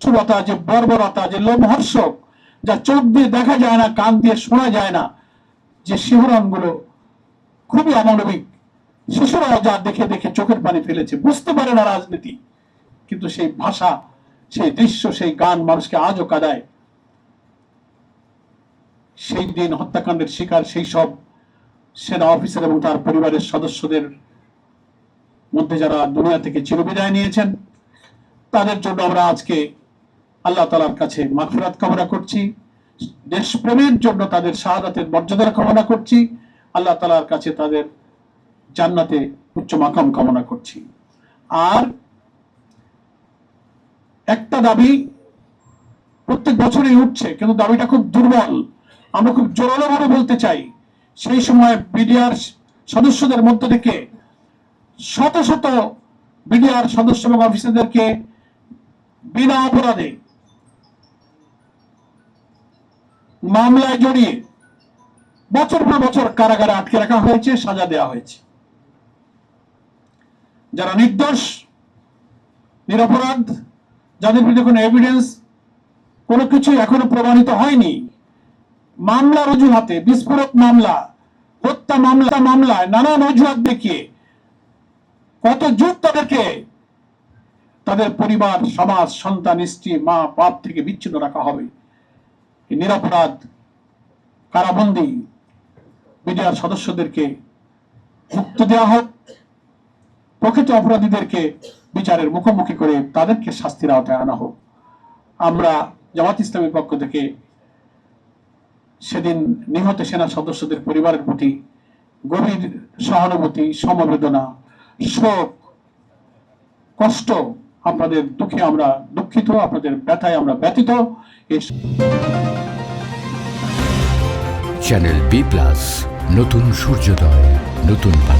নিষ্ঠুরতা, যে বর্বরতা, যে লোমহর্ষক, যা চোখ দিয়ে দেখা যায় না, কান দিয়ে শোনা যায় না, যে শিহরণগুলো খুবই অমানবিক। শিশুরাও যা দেখে দেখে চোখের পানি ফেলেছে, বুঝতে পারে না রাজনীতি, কিন্তু সেই ভাষা, সেই দৃশ্য, সেই গান মানুষকে আজও কাঁদায়। সেই দিন হত্যাকাণ্ডের শিকার সেই সব সেনা অফিসার এবং তার পরিবারের সদস্যদের মধ্যে যারা দুনিয়া থেকে চিরবিদায় নিয়েছেন, তাদের জন্য আমরা আজকে আল্লাহ তাআলার কাছে মাগফিরাত কামনা করছি। দেশপ্রেমের জন্য তাদের শাহাদাতের মর্যাদা কামনা করছি। আল্লাহ তাআলার কাছে তাদের জান্নাতে উচ্চ মাকাম কামনা করছি। আর একটা দাবি প্রত্যেক বছরই উঠছে, কিন্তু দাবিটা খুব দুর্বল। আমরা খুব জোরালো ভাবে বলতে চাই, সেই সময় বিডিআর সদস্যদের মধ্য থেকে শত শত বিডিআর সদস্য এবং অফিসারদেরকে বিনা অপরাধে মামলায় জড়িয়ে বছর পর বছর কারাগারে আটকে রাখা হয়েছে, সাজা দেওয়া হয়েছে। যারা নির্দোষ, নিরপরাধ, যাদের বিরুদ্ধে কোনো এভিডেন্স, কোনো কিছু এখনো প্রমাণিত হয়নি, মামলার অজুহাতে, বিস্ফোরক মামলা, হত্যা মামলায় নানান অজুহাত দেখিয়ে কত যুগ তাদেরকে তাদের পরিবার, সমাজ, সন্তান, স্ত্রী, মা, বাপ থেকে বিচ্ছিন্ন রাখা হবে। নিরপরাধ কারাবন্দী বিডিআর সদস্যদেরকে মুক্ত দেওয়া হোক, প্রকৃত অপরাধীদেরকে বিচারের মুখোমুখি করে তাদেরকে শাস্তির আওতায় আনা হোক। আমরা জামাত ইসলামের পক্ষ থেকে সেদিন নিহত সেনা সদস্যদের পরিবারের প্রতি গভীর সহানুভূতি, সমবেদনা, শোক, কষ্ট, আপনাদের দুঃখে আমরা দুঃখিত, আপনাদের ব্যথায় আমরা ব্যথিত। চ্যানেল বি+, নতুন সূর্যোদয়, নতুন বাংলা।